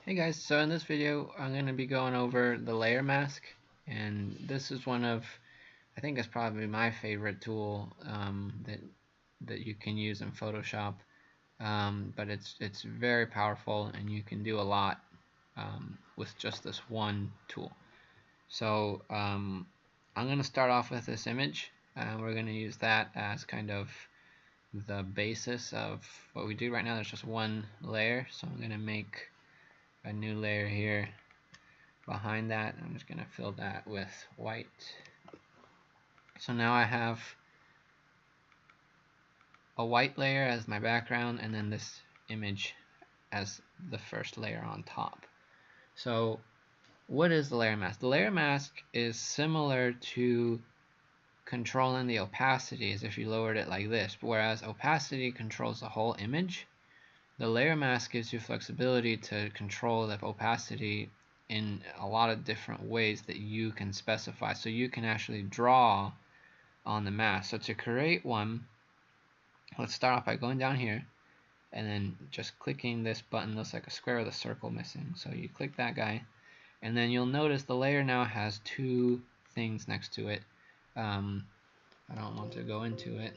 Hey guys, so in this video I'm going to be going over the layer mask, and this is one of, I think it's probably my favorite tool that you can use in Photoshop, but it's very powerful and you can do a lot with just this one tool. So I'm going to start off with this image, and we're going to use that as kind of the basis of what we do right now. There's just one layer, so I'm going to make a new layer here behind that. I'm just going to fill that with white. So now I have a white layer as my background and then this image as the first layer on top. So what is the layer mask? The layer mask is similar to controlling the opacity as if you lowered it like this, whereas opacity controls the whole image. The layer mask gives you flexibility to control the opacity in a lot of different ways that you can specify, so you can actually draw on the mask. So to create one, let's start off by going down here and then just clicking this button. Looks like a square with a circle missing, so you click that guy, and then you'll notice the layer now has two things next to it. I don't want to go into it.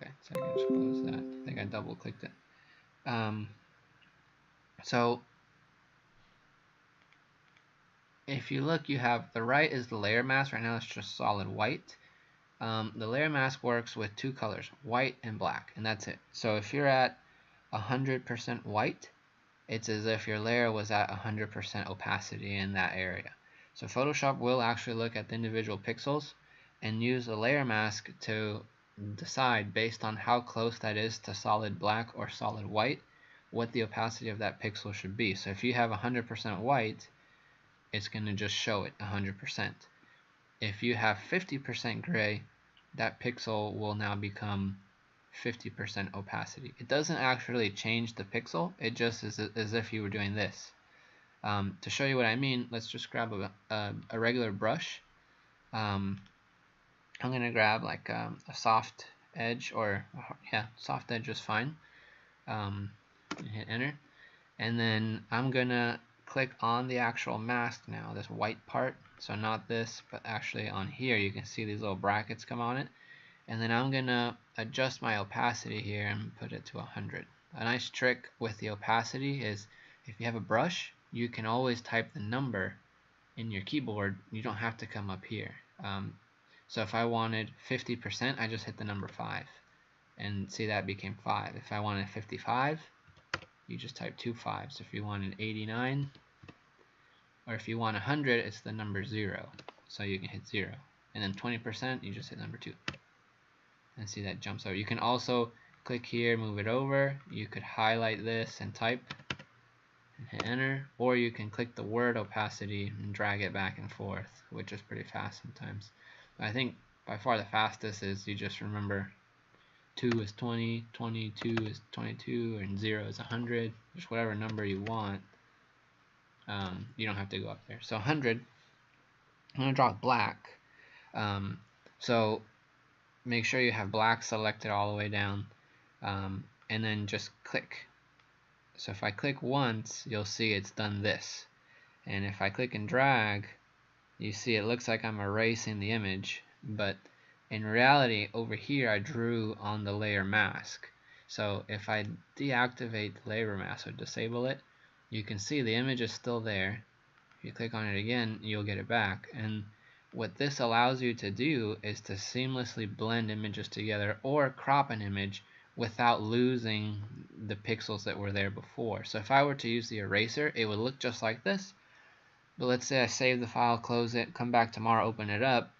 Okay, so I can just close that. I think I double clicked it. So if you look, you have the right is the layer mask. Right now it's just solid white. The layer mask works with two colors, white and black, and that's it. So if you're at 100% white, it's as if your layer was at 100% opacity in that area. So Photoshop will actually look at the individual pixels and use the layer mask to decide, based on how close that is to solid black or solid white, what the opacity of that pixel should be. So if you have 100% white, it's going to just show it 100%. If you have 50% gray, that pixel will now become 50% opacity. It doesn't actually change the pixel, it just is as if you were doing this. To show you what I mean, let's just grab a regular brush. I'm going to grab like a soft edge, or yeah, soft edge is fine. Hit enter, and then I'm going to click on the actual mask now, this white part. So not this, but actually on here you can see these little brackets come on it. And then I'm gonna adjust my opacity here and put it to 100. A nice trick with the opacity is if you have a brush, you can always type the number in your keyboard. You don't have to come up here. So if I wanted 50%, I just hit the number 5, and see that became 5. If I wanted 55, you just type 2 5s. If you wanted 89, or if you want 100, it's the number 0, so you can hit 0. And then 20%, you just hit number 2, and see that jumps over. You can also click here, move it over. You could highlight this and type and hit enter, or you can click the word opacity and drag it back and forth, which is pretty fast sometimes. But I think by far the fastest is you just remember 2 is 20, 22 is 22, and 0 is 100. Just whatever number you want. You don't have to go up there. So 100, I'm going to draw black. So make sure you have black selected all the way down, and then just click. So if I click once, you'll see it's done this. And if I click and drag, you see it looks like I'm erasing the image, but in reality over here I drew on the layer mask. So if I deactivate the layer mask or disable it, you can see the image is still there. If you click on it again, you'll get it back. And what this allows you to do is to seamlessly blend images together or crop an image without losing the pixels that were there before. So if I were to use the eraser, it would look just like this. But let's say I save the file, close it, come back tomorrow, open it up,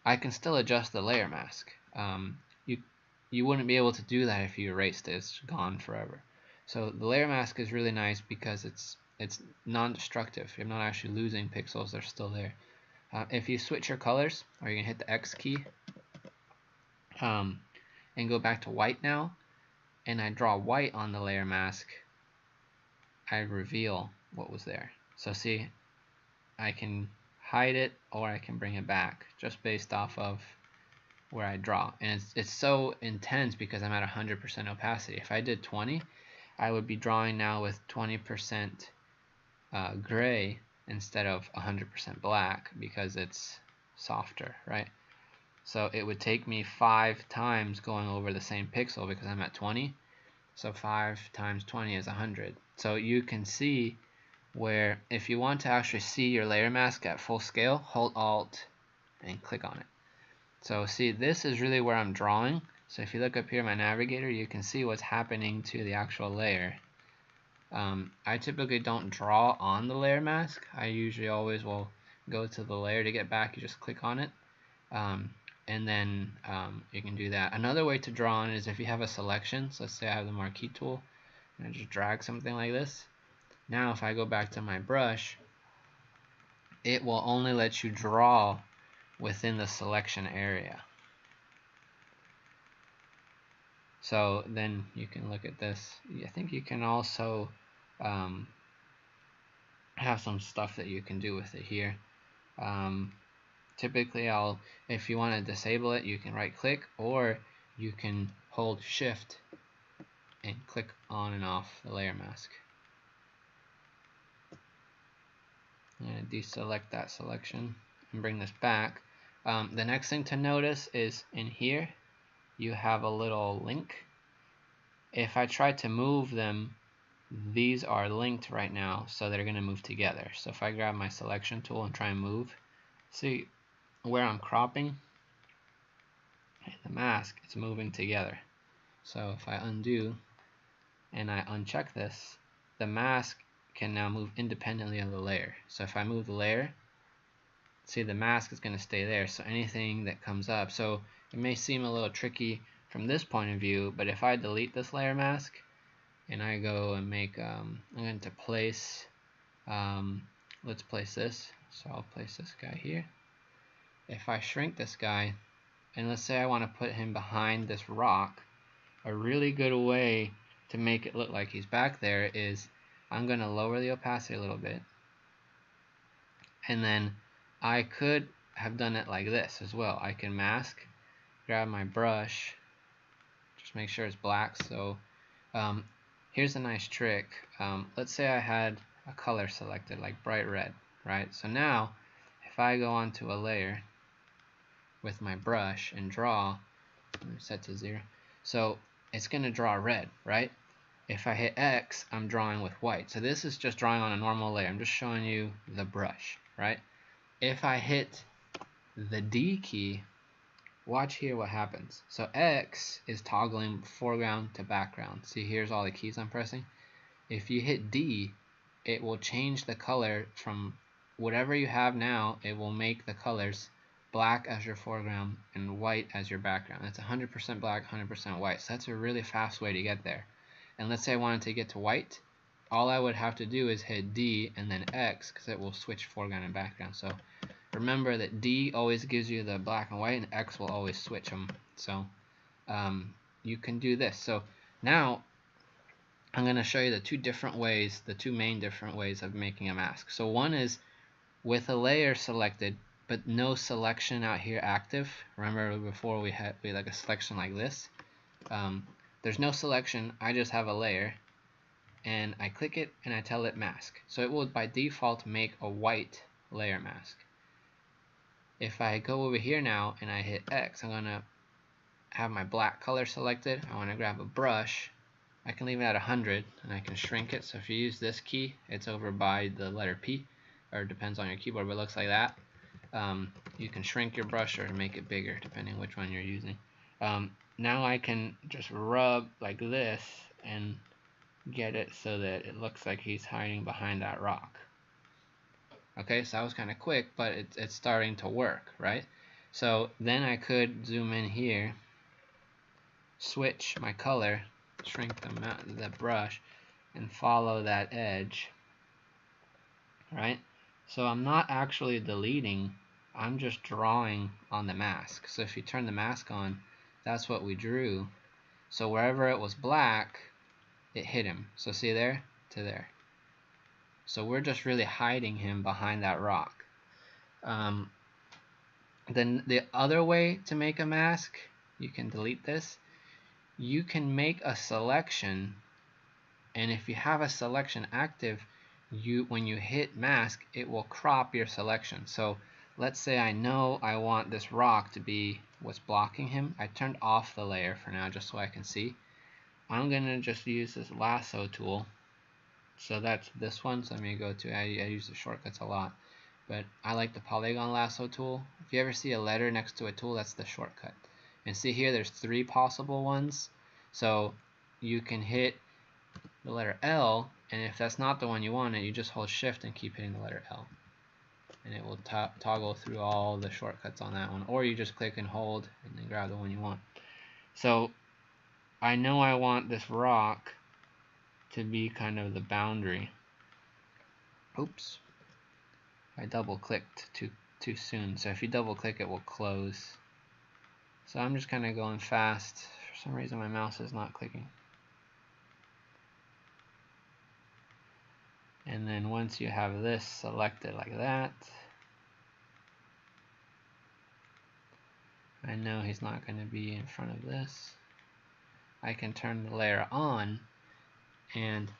I can still adjust the layer mask. You wouldn't be able to do that if you erased it. It's gone forever. So the layer mask is really nice because it's non-destructive. You're not actually losing pixels, they're still there. If you switch your colors, or you can hit the X key and go back to white now, and I draw white on the layer mask, I reveal what was there. So see, I can hide it or I can bring it back just based off of where I draw. And it's so intense because I'm at 100% opacity. If I did 20, I would be drawing now with 20% gray instead of 100% black because it's softer, right? So it would take me 5 times going over the same pixel because I'm at 20. So 5 times 20 is 100. So you can see where if you want to actually see your layer mask at full scale, hold Alt and click on it. So see, this is really where I'm drawing. So if you look up here in my navigator, you can see what's happening to the actual layer. I typically don't draw on the layer mask. I usually always will go to the layer to get back. You just click on it. And then you can do that. Another way to draw on is if you have a selection. So let's say I have the marquee tool and I just drag something like this. Now if I go back to my brush, it will only let you draw within the selection area. So then you can look at this. I think you can also have some stuff that you can do with it here. Typically if you want to disable it, you can right click, or you can hold shift and click on and off the layer mask. I'm going to deselect that selection and bring this back. The next thing to notice is in here you have a little link. If I try to move them, these are linked right now, so they're going to move together. So if I grab my selection tool and try and move, see where I'm cropping and the mask, it's moving together. So if I undo and I uncheck this, the mask can now move independently of the layer. So if I move the layer, see the mask is going to stay there, so anything that comes up, so it may seem a little tricky from this point of view, but if I delete this layer mask and I go and make I'm going to place let's place this, so I'll place this guy here. If I shrink this guy and let's say I want to put him behind this rock, a really good way to make it look like he's back there is I'm going to lower the opacity a little bit, and then I could have done it like this as well. I can mask, grab my brush, just make sure it's black. So here's a nice trick. Let's say I had a color selected like bright red, right? So now if I go onto a layer with my brush and draw, set to 0, so it's going to draw red, right? If I hit X, I'm drawing with white. So this is just drawing on a normal layer. I'm just showing you the brush, right? If I hit the D key, watch here what happens. So X is toggling foreground to background. See, here's all the keys I'm pressing. If you hit D, it will change the color from whatever you have now. It will make the colors black as your foreground and white as your background. It's 100% black, 100% white. So that's a really fast way to get there. And let's say I wanted to get to white. All I would have to do is hit D and then X, because it will switch foreground and background. So remember that D always gives you the black and white, and X will always switch them. So you can do this. So now I'm going to show you the two main different ways of making a mask. So one is with a layer selected, but no selection out here active. Remember before we had like a selection like this. There's no selection, I just have a layer, and I click it and I tell it mask. So it will by default make a white layer mask. If I go over here now and I hit X, I'm going to have my black color selected. I want to grab a brush. I can leave it at 100 and I can shrink it. So if you use this key, it's over by the letter P, or it depends on your keyboard, but it looks like that. You can shrink your brush or make it bigger depending which one you're using. Now I can just rub like this and get it so that it looks like he's hiding behind that rock. Okay, so that was kind of quick, but it's starting to work, right? So then I could zoom in here, switch my color, shrink the brush, and follow that edge, right? So I'm not actually deleting, I'm just drawing on the mask. So if you turn the mask on, that's what we drew. So wherever it was black, it hit him. So see there to there. So we're just really hiding him behind that rock. Then the other way to make a mask, you can delete this. You can make a selection And if you have a selection active, when you hit mask, it will crop your selection. So let's say I know I want this rock to be what's blocking him. I turned off the layer for now just so I can see. I'm gonna just use this lasso tool. So that's this one. So let me go to, I use the shortcuts a lot, but I like the polygon lasso tool. If you ever see a letter next to a tool, that's the shortcut. And see here, there's 3 possible ones. So you can hit the letter L, and if that's not the one you want, you just hold shift and keep hitting the letter L. And it will toggle through all the shortcuts on that one. Or you just click and hold and then grab the one you want. So I know I want this rock to be kind of the boundary. Oops. I double clicked too soon. So if you double click, it will close. So I'm just kind of going fast. For some reason my mouse is not clicking. And then once you have this selected like that, I know he's not going to be in front of this. I can turn the layer on, and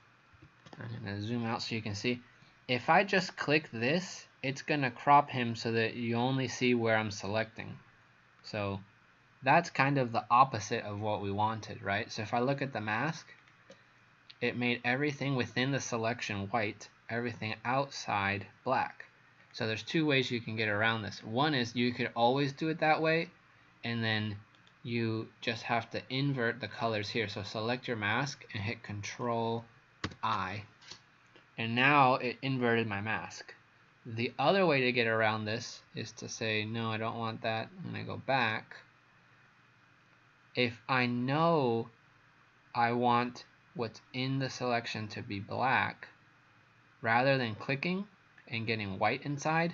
I'm going to zoom out so you can see. If I just click this, it's going to crop him so that you only see where I'm selecting. So that's kind of the opposite of what we wanted, right? So if I look at the mask, it made everything within the selection white, everything outside black. So there's 2 ways you can get around this. One is you could always do it that way, and then you just have to invert the colors here. So select your mask and hit Control I, and now it inverted my mask. The other way to get around this is to say, no, I don't want that. I'm going to go back. If I know I want what's in the selection to be black, rather than clicking and getting white inside,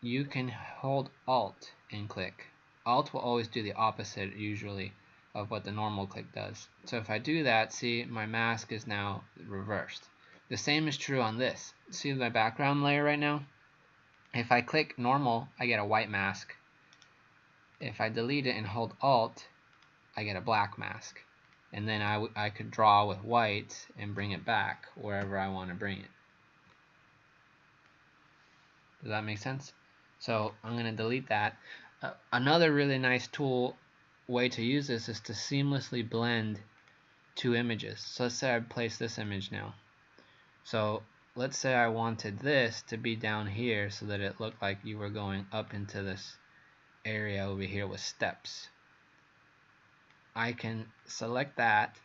you can hold Alt and click. Alt will always do the opposite usually of what the normal click does. So if I do that, see, my mask is now reversed. The same is true on this. See my background layer right now? If I click normal, I get a white mask. If I delete it and hold Alt, I get a black mask. And then I could draw with white and bring it back wherever I want to bring it. Does that make sense? So I'm going to delete that. Another really nice way to use this is to seamlessly blend 2 images. So let's say I place this image now. So let's say I wanted this to be down here so that it looked like you were going up into this area over here with steps. I can select that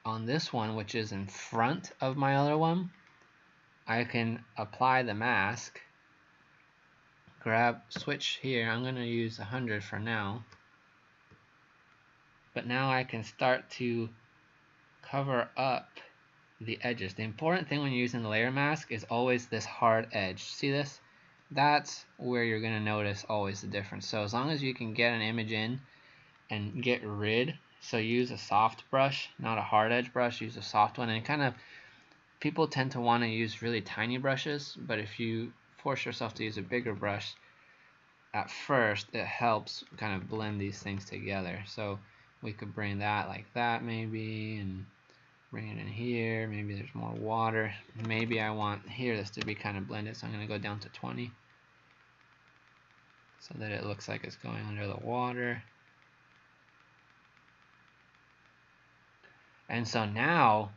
on this one, which is in front of my other one. I can apply the mask, switch here. I'm going to use 100 for now. But now I can start to cover up the edges. The important thing when you're using the layer mask is always this hard edge. See this? That's where you're going to notice always the difference. So as long as you can get an image in and get rid, so use a soft brush, not a hard edge brush, use a soft one. And kind of, people tend to want to use really tiny brushes, but if you force yourself to use a bigger brush at first, it helps kind of blend these things together. So we could bring that like that maybe, and bring it in here. Maybe there's more water. Maybe I want here this to be kind of blended, so I'm going to go down to 20 so that it looks like it's going under the water. And so now,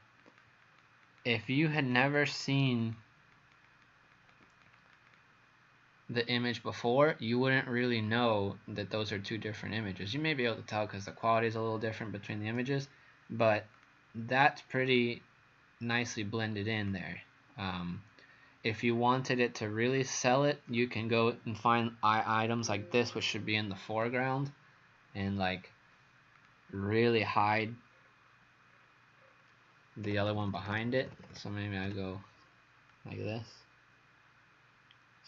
if you had never seen the image before, you wouldn't really know that those are 2 different images. You may be able to tell because the quality is a little different between the images, but that's pretty nicely blended in there. If you wanted it to really sell it, you can go and find items like this, which should be in the foreground, and like really hide the other one behind it. So maybe I go like this.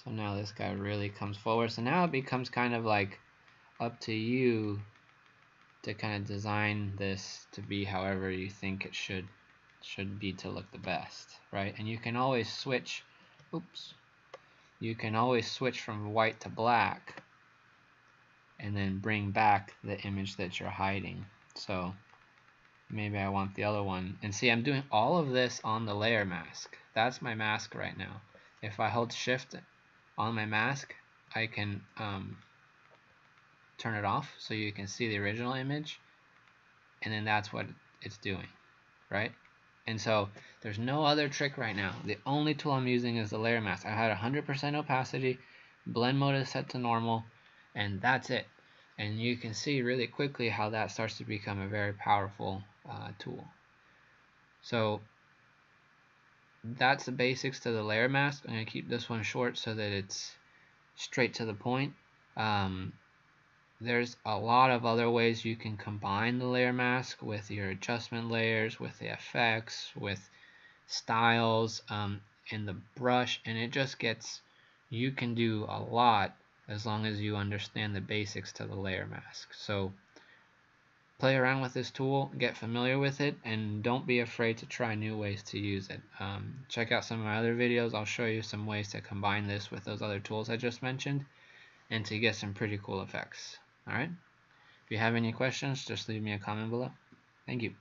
So now this guy really comes forward. So now it becomes kind of like up to you to kind of design this to be however you think it should be to look the best, right? And you can always switch, you can always switch from white to black and then bring back the image that you're hiding. So maybe I want the other one. And see, I'm doing all of this on the layer mask. That's my mask right now. If I hold shift on my mask, I can turn it off so you can see the original image, and then that's what it's doing, right? And so there's no other trick right now. The only tool I'm using is the layer mask. I had 100% opacity, blend mode is set to normal, and that's it. And you can see really quickly how that starts to become a very powerful tool. So that's the basics to the layer mask. I'm going to keep this one short so that it's straight to the point. There's a lot of other ways you can combine the layer mask with your adjustment layers, with the effects, with styles, in the brush, and it just gets, you can do a lot as long as you understand the basics to the layer mask. So play around with this tool, get familiar with it, and don't be afraid to try new ways to use it. Check out some of my other videos. I'll show you some ways to combine this with those other tools I just mentioned and to get some pretty cool effects. Alright? If you have any questions, just leave me a comment below. Thank you.